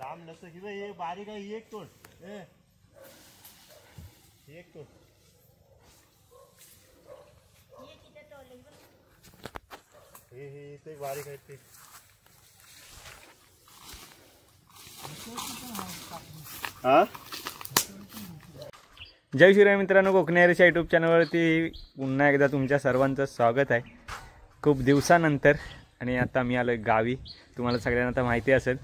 लांब नसतं की हे बारीक आहे. एक तोड एक तोड हे ते बारीक आहेत ते. हा जय श्रीराम मित्रांनो, कोकणी हरीच्या यूट्यूब चॅनलवरती पुन्हा एकदा तुमच्या सर्वांचं स्वागत आहे खूप दिवसानंतर. आणि आता मी आलो आहे गावी. तुम्हाला सगळ्यांना आता माहिती असेल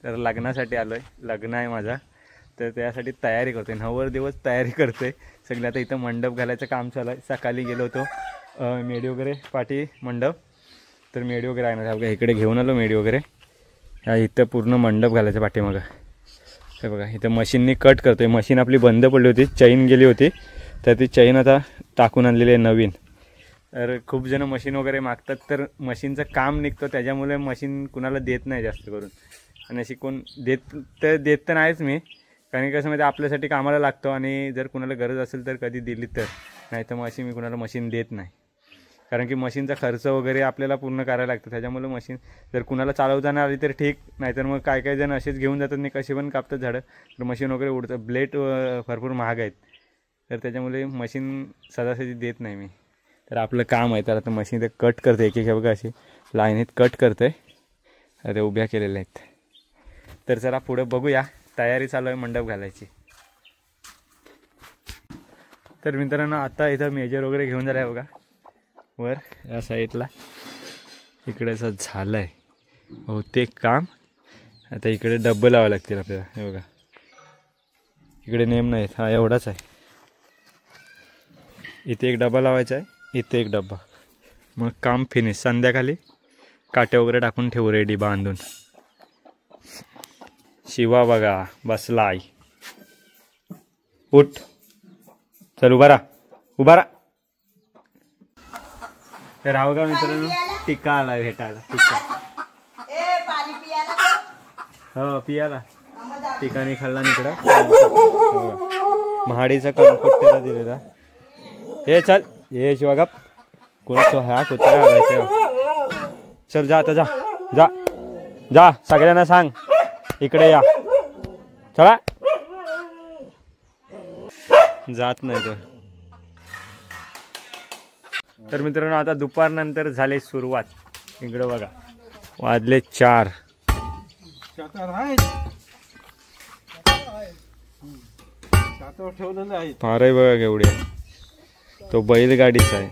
तर लग्नासाठी आलो आहे. लग्न आहे माझा, तर त्यासाठी तयारी करतो आहे. 9 दिवस तयारी करतो आहे सगळे. आता इथं मंडप घालायचं काम चालू आहे. सकाळी गेलो होतो मेडी वगैरे पाठी मंडप, तर मेडी वगैरे आहे ना बघा, इकडे घेऊन आलो मेडी वगैरे. इथं पूर्ण मंडप घालायचं पाठीमागं. हे बघा इथं मशीननी कट करतो आहे. मशीन आपली बंद पडली होती, चैन गेली होती, तर ती चैन आता टाकून आणलेली आहे नवीन. तर खूप जण मशीन वगैरे मागतात, तर मशीनचं काम निघतं त्याच्यामुळे मशीन कुणाला देत नाही जास्त करून. आणि अशी कोण देत तर नाहीच मी, कारण कसं माहिती आपल्यासाठी कामाला लागतो. आणि जर कुणाला गरज असेल तर कधी दिली तर, नाही तर मग अशी मी कुणाला मशीन देत नाही. कारण की मशीनचा खर्च वगैरे आपल्याला पूर्ण करायला लागतं. त्याच्यामुळे मशीन जर कुणाला चालवताना आली तर ठीक, नाहीतर मग काही जण असेच घेऊन जातात नाही, कशी पण कापतात झाडं, तर मशीन वगैरे उडतं. ब्लेड भरपूर महाग आहेत, तर त्याच्यामुळे मशीन सदासदी देत नाही मी. तर आपलं काम आहे, तर आता मशीन ते कट करते एक एक बघा, अशी लाईनीत कट करते. ते उभ्या केलेल्या आहेत. तर जरा पुढे बघूया, तयारी चालू आहे मंडप घालायची. तर मित्रांनो आता इथं मेजर वगैरे घेऊन झालं आहे बघा वर या साईडला. इकडे असं झालं आहे बहुतेक काम. आता इकडे डब्बे लावावे लागतील आपल्याला. हे बघा इकडे नेम नाहीत, हा एवढाच आहे. इथे एक डबा लावायचा आहे, इथे एक डब्बा, मग काम फिनिश. संध्याकाळी काटे वगैरे टाकून ठेवू रेडी बांधून. शिवा बघा बसलाय. उठ चल, उभा राहा उभा राहा. तर राव का मित्रांनो, टिक्का आला भेटायला. टिक्का हो पियाला टिकाणी खाल्ला इकडं. महाडीचा कणफट त्याला दिलेला. हे चल हे शिवा गप, कोणाचं हा कुत्रा आलाय. चल जा आता, जा जा जा, सगळ्यांना सांग इकडे या. चला जात नाही तो. तर मित्रांनो आता दुपारनंतर झाले सुरुवात. इकडं बघा वाजले 4. फार आहे बघा केवढे. तो बैलगाडीचा आहे.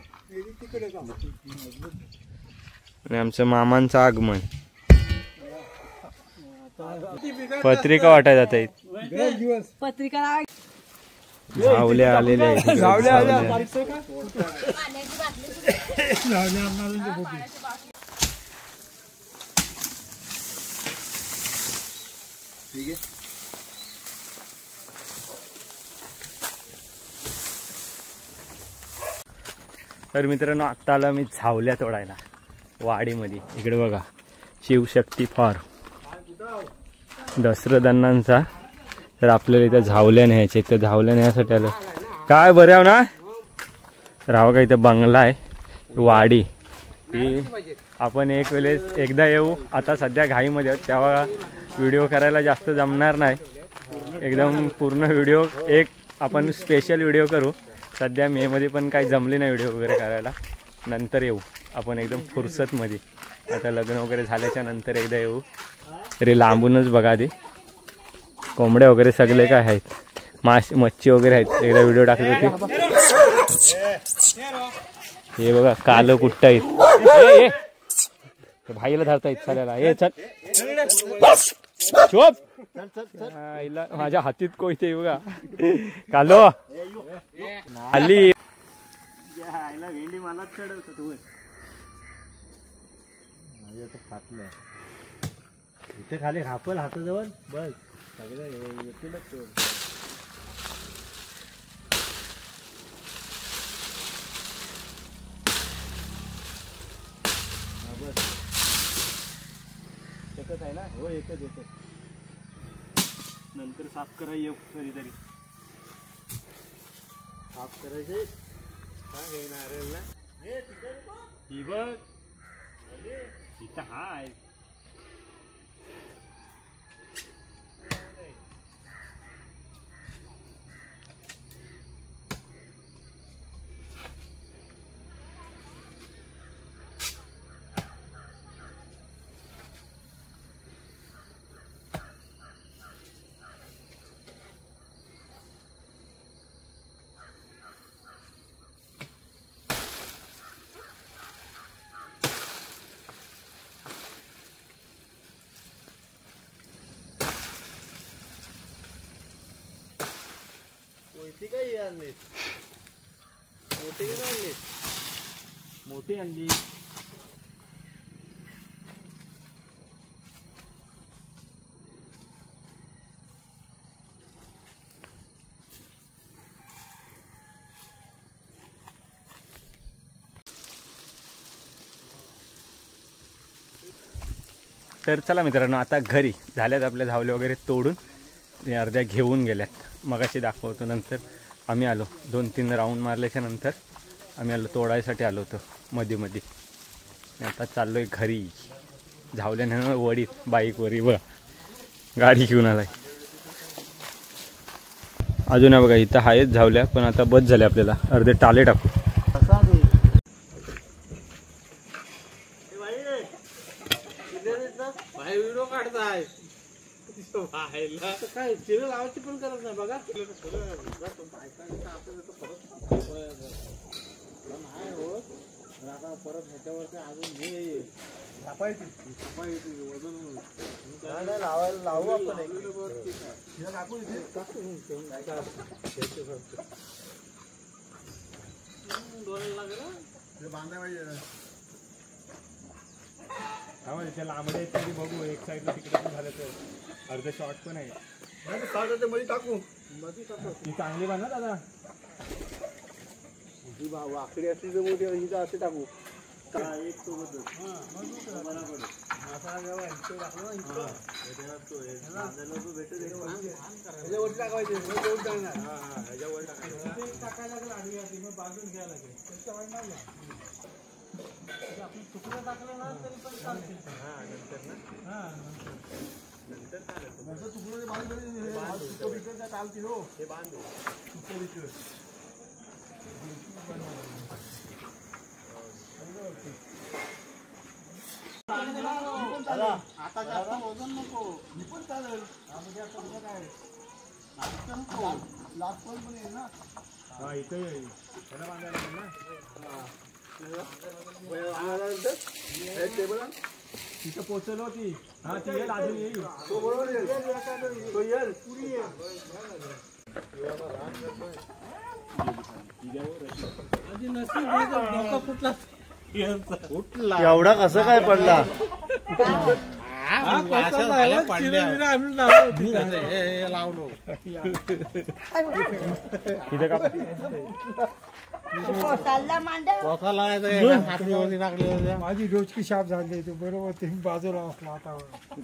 आणि आमच्या मामांचं आगमन. पत्रिका वाटाय जात आहेत. पत्रिका झावल्या आलेल्या आहेत. तर मित्रांनो आत्ता आला मी झावल्या तोडायला वाडीमध्ये. इकडे बघा शिवशक्ती फार्म दसरदांनांचा. तर आपल्याला इथं झावल्या न्यायचे, तर झावल्या न्यायसाठी आलं. काय बरं ना राव का इथं बंगला आहे वाडी. ती आपण एक वेळेस एकदा येऊ. आता सध्या घाईमध्ये आहोत, तेव्हा व्हिडिओ करायला जास्त जमणार नाही. एकदम पूर्ण व्हिडिओ एक आपण स्पेशल व्हिडिओ करू. सध्या मेमध्ये पण काही जमले नाही व्हिडिओ वगैरे करायला. नंतर येऊ आपण एकदम फुरसतमध्ये. आता लग्न वगैरे झाल्याच्या नंतर एकदा येऊ. तरी लांबूनच बघा आधी कोंबड्या वगैरे सगळे काय आहेत, मच्छी वगैरे आहेत. एकदा व्हिडिओ टाकले होते. हे बघा कालं कुट्ट आहेत. भाईला धरता येत चालायला. हे चल चोप, माझ्या हातीत कोयते बघा. कालो आली भेंडी मलाच चढवत तू. इथे खाली रापल हाताजवळ बस सगळं येतीलच तो. एकच आहे ना. हो एकच एकच. नंतर साफ करा येऊ कधीतरी. साफ करायचे काय घेणार ना. ही बघ इथं हाय. मोठी काही आणली मोठी आणली तर चला मित्रांनो, आता घरी झाल्यात आपल्या धावले वगैरे तोडून ते अर्ध्या घेऊन गेल्यात. मगाशी दाखवतो. नंतर आम्ही आलो 2-3 राऊंड मारल्याच्या नंतर आम्ही आलो तोडायसाठी आलो होतो मध्ये. आता चाललोय घरी. धावल्यानं वडीत बाईकवरी बघा गाडी घेऊन आलाय. अजून आहे बघा इथं आहेच झावल्या, पण आता बस झाले आपल्याला. अर्धे टाले टाकू. व्हिडिओ काढताय काय चिर लावायची पण करत नाही बघा. नाही होत आता परत ह्याच्यावरती अजून हे लावायला लावू आपण बांधा पाहिजे त्याला आंबे तरी बघू. एक साईडला तिकडे पण झालं तर अर्ध शॉर्ट पण आहे. मध्ये टाकू ती चांगली बांधा दादा. ही वाकडी असली तर मोठी ही तर असे टाकू. एक सोबत टाकायला लागेल आधी मग बाजून घ्यायला लागेल. आपण तुकडं टाकलं ना तरी पण चालते. नंतर तुकडं बाजूला चालतील हो. हे बांधू आता जास्त वजन नको. मी पण चालेल काय लास्ट पण येईल ना. हा इथे येईल त्याला बांधायला लागेल ना. तिथं पोचलो ती. हा ती येईल अजून येईल. तो बरोबर येईल. तो येईल पुरी येईल. एवढा कसं काय पडला. लावलो माझी डोचकी शाप झाली. तू बरोबर ते बाजूला असला आता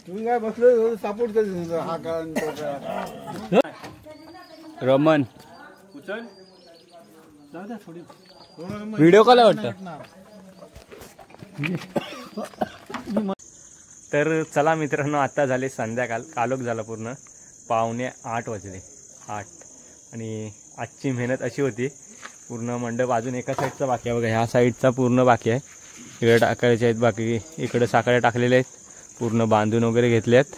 तुम्ही काय बसलो सपोर्ट करत हा कारण रमन उचल थोडी व्हिडिओ कॉल वाटतं. तर चला मित्रांनो, आता झाले संध्याकाळ. कालोख झाला पूर्ण 7:45 वाजले 8. आणि आजची मेहनत अशी होती. पूर्ण मंडप अजून एका साईडचा बाकी आहे बघा. ह्या साईडचा पूर्ण बाकी आहे. इकडे टाकायचे आहेत बाकी. इकडे साखळ्या टाकलेल्या आहेत. पूर्ण बांधून वगैरे घेतले आहेत.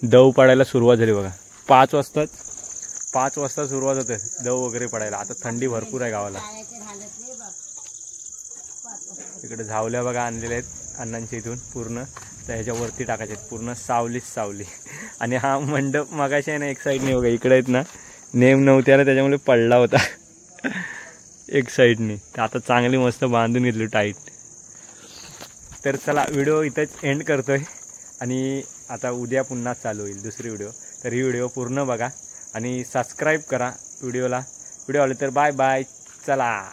दव पडायला सुरुवात झाली बघा. 5 वाजता सुरुवात होते दव वगैरे पडायला. आता थंडी भरपूर आहे गावाला. इकडे झावल्या बघा आणलेल्या आहेत अण्णांच्या इथून पूर्ण. तर ह्याच्यावरती टाकायचे आहेत. पूर्ण सावली. आणि हा मंडप मगाशी आहे ना एक साईडने बघा. इकडे आहेत ना नेम नव्हत्या ना त्याच्यामुळे पडला होता एक साईडने. तर आता चांगली मस्त बांधून घेतली टाईट. तर चला व्हिडिओ इथंच एंड करतोय. आणि आता उद्या पुन्हा चालू होईल दुसरी व्हिडिओ. तर ही व्हिडिओ पूर्ण बघा आणि सबस्क्राईब करा व्हिडिओला. व्हिडिओ आले तर बाय बाय. चला.